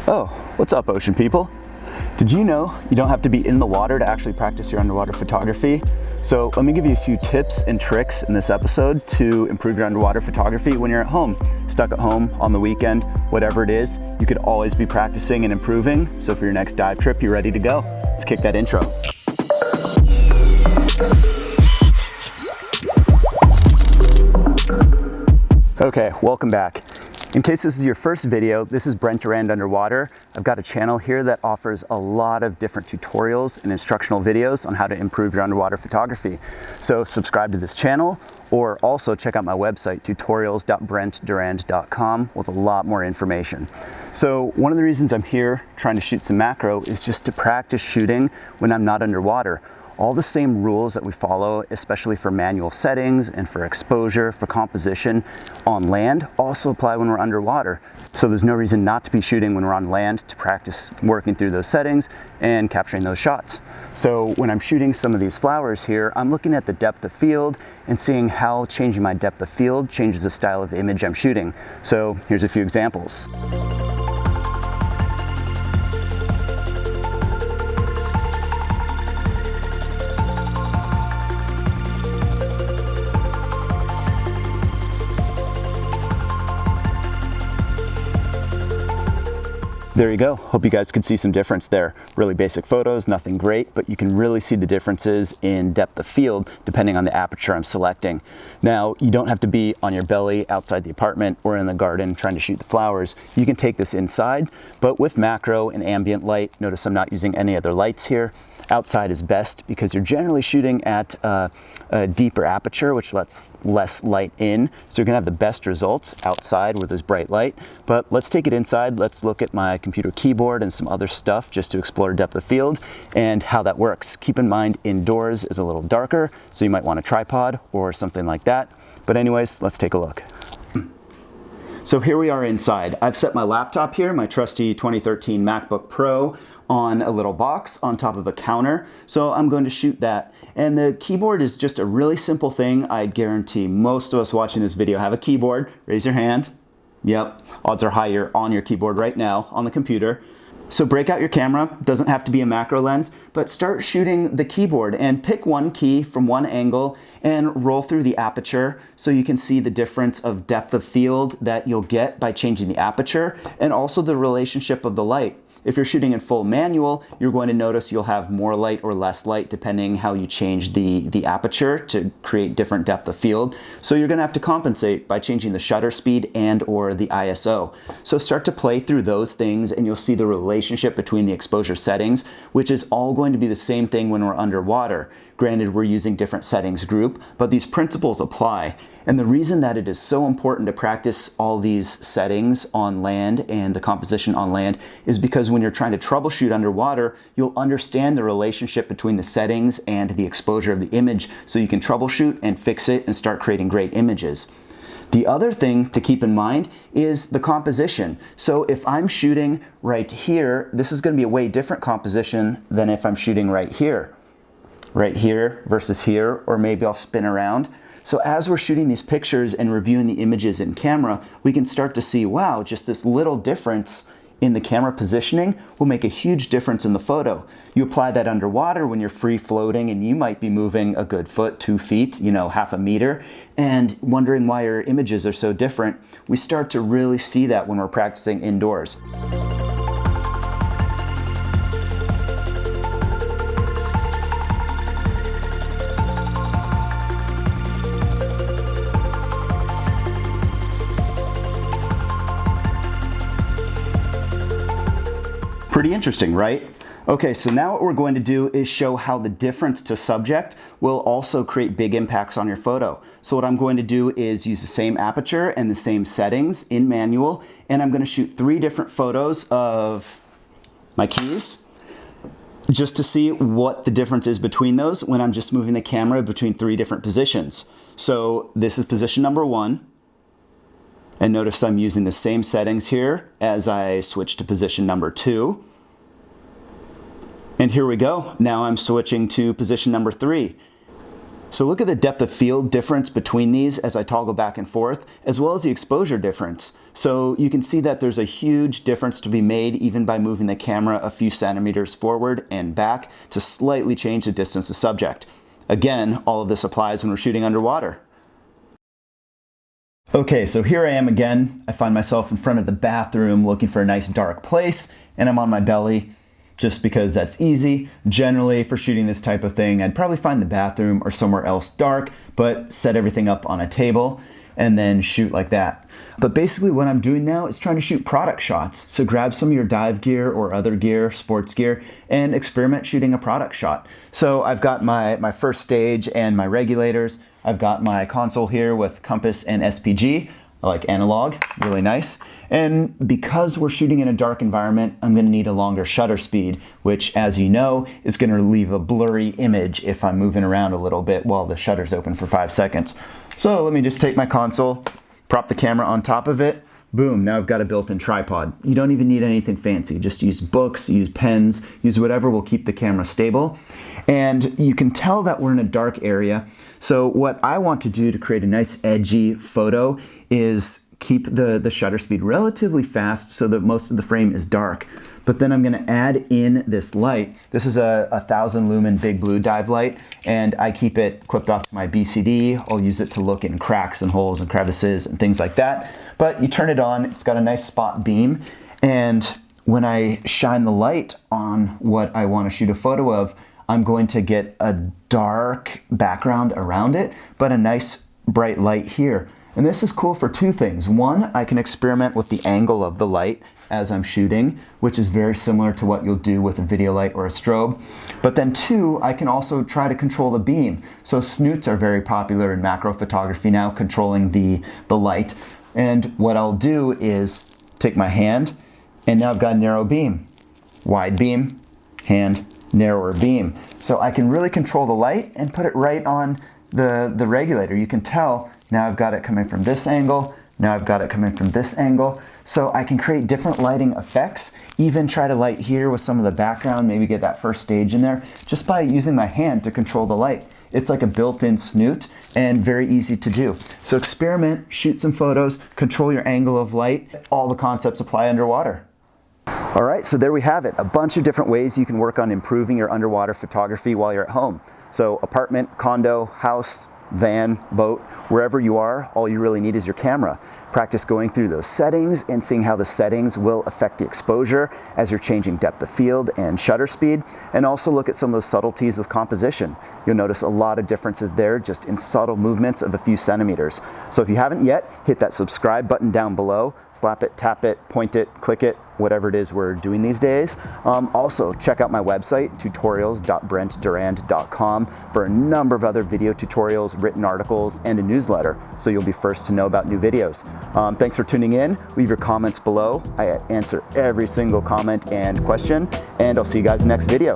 Oh, what's up, ocean people? Did you know you don't have to be in the water to actually practice your underwater photography? So let me give you a few tips and tricks in this episode to improve your underwater photography when you're at home. Stuck at home on the weekend, whatever it is, you could always be practicing and improving. So for your next dive trip, you're ready to go. Let's kick that intro. Okay, welcome back. In case this is your first video, this is Brent underwater. I've got a channel here that offers a lot of different tutorials and instructional videos on how to improve your underwater photography. So subscribe to this channel, or also check out my website, tutorials.brentdurand.com, with a lot more information. So one of the reasons I'm here trying to shoot some macro is just to practice shooting when I'm not underwater. All the same rules that we follow, especially for manual settings and for exposure, for composition on land, also apply when we're underwater. So there's no reason not to be shooting when we're on land to practice working through those settings and capturing those shots. So when I'm shooting some of these flowers here, I'm looking at the depth of field and seeing how changing my depth of field changes the style of image I'm shooting. So here's a few examples. There you go. Hope you guys could see some difference there. Really basic photos, nothing great, but you can really see the differences in depth of field depending on the aperture I'm selecting. Now, you don't have to be on your belly outside the apartment or in the garden trying to shoot the flowers. You can take this inside, but with macro and ambient light. Notice I'm not using any other lights here. Outside is best because you're generally shooting at a deeper aperture, which lets less light in. So you're gonna have the best results outside where there's bright light. But let's take it inside. Let's look at my computer keyboard and some other stuff just to explore depth of field and how that works. Keep in mind, indoors is a little darker, so you might want a tripod or something like that. But anyways, let's take a look. So here we are inside. I've set my laptop here, my trusty 2013 MacBook Pro, on a little box on top of a counter. So I'm going to shoot that. And the keyboard is just a really simple thing. I guarantee most of us watching this video have a keyboard. Raise your hand. Yep, odds are high you're on your keyboard right now on the computer. So break out your camera, doesn't have to be a macro lens, but start shooting the keyboard and pick one key from one angle and roll through the aperture so you can see the difference of depth of field that you'll get by changing the aperture and also the relationship of the light. If you're shooting in full manual, you're going to notice you'll have more light or less light depending how you change the aperture to create different depth of field. So you're gonna have to compensate by changing the shutter speed and or the ISO. So start to play through those things and you'll see the relationship between the exposure settings, which is all going to be the same thing when we're underwater. Granted, we're using different settings group, but these principles apply. And the reason that it is so important to practice all these settings on land and the composition on land is because when you're trying to troubleshoot underwater, you'll understand the relationship between the settings and the exposure of the image so you can troubleshoot and fix it and start creating great images. The other thing to keep in mind is the composition. So if I'm shooting right here, this is going to be a way different composition than if I'm shooting right here. Right here versus here, or maybe I'll spin around. So as we're shooting these pictures and reviewing the images in camera, we can start to see, wow, just this little difference in the camera positioning will make a huge difference in the photo. You apply that underwater when you're free floating and you might be moving a good foot, 2 feet, half a meter, and wondering why your images are so different. We start to really see that when we're practicing indoors. Pretty interesting, right? Okay, so now what we're going to do is show how the difference to subject will also create big impacts on your photo. So what I'm going to do is use the same aperture and the same settings in manual, and I'm going to shoot 3 different photos of my keys just to see what the difference is between those when I'm just moving the camera between 3 different positions. So this is position number 1. And notice I'm using the same settings here as I switch to position number 2. And here we go. Now I'm switching to position number 3. So look at the depth of field difference between these as I toggle back and forth, as well as the exposure difference. So you can see that there's a huge difference to be made even by moving the camera a few centimeters forward and back to slightly change the distance of subject. Again, all of this applies when we're shooting underwater. Okay, so here I am again. I find myself in front of the bathroom looking for a nice dark place, and I'm on my belly. Just because that's easy. Generally, for shooting this type of thing, I'd probably find the bathroom or somewhere else dark, but set everything up on a table and then shoot like that. But basically what I'm doing now is trying to shoot product shots. So grab some of your dive gear or other gear, sports gear, and experiment shooting a product shot. So I've got my first stage and my regulators. I've got my console here with compass and SPG. I like analog, really nice. And because we're shooting in a dark environment, I'm gonna need a longer shutter speed, which, as you know, is gonna leave a blurry image if I'm moving around a little bit while the shutter's open for 5 seconds. So let me just take my console, prop the camera on top of it, boom, now I've got a built-in tripod. You don't even need anything fancy. Just use books, use pens, use whatever will keep the camera stable. And you can tell that we're in a dark area. So what I want to do to create a nice edgy photo is keep the shutter speed relatively fast so that most of the frame is dark. But then I'm gonna add in this light. This is a 1000 lumen big blue dive light, and I keep it clipped off to my BCD. I'll use it to look in cracks and holes and crevices and things like that. But you turn it on, it's got a nice spot beam, and when I shine the light on what I wanna shoot a photo of, I'm going to get a dark background around it, but a nice bright light here. And this is cool for two things. One, I can experiment with the angle of the light as I'm shooting, which is very similar to what you'll do with a video light or a strobe. But then two, I can also try to control the beam. So snoots are very popular in macro photography now, controlling the light. And what I'll do is take my hand, and now I've got a narrow beam. Wide beam, hand, narrower beam. So I can really control the light and put it right on the regulator. You can tell now I've got it coming from this angle, now I've got it coming from this angle. So I can create different lighting effects, even try to light here with some of the background, maybe get that first stage in there, just by using my hand to control the light. It's like a built-in snoot and very easy to do. So experiment, shoot some photos, control your angle of light. All the concepts apply underwater. All right, so there we have it. A bunch of different ways you can work on improving your underwater photography while you're at home. So apartment, condo, house, van, boat, wherever you are, all you really need is your camera. Practice going through those settings and seeing how the settings will affect the exposure as you're changing depth of field and shutter speed, and also look at some of those subtleties with composition. You'll notice a lot of differences there just in subtle movements of a few centimeters. So if you haven't yet, hit that subscribe button down below, slap it, tap it, point it, click it, whatever it is we're doing these days. Also, check out my website, tutorials.brentdurand.com, for a number of other video tutorials, written articles, and a newsletter, so you'll be first to know about new videos. Thanks for tuning in. Leave your comments below. I answer every single comment and question, and I'll see you guys in the next video.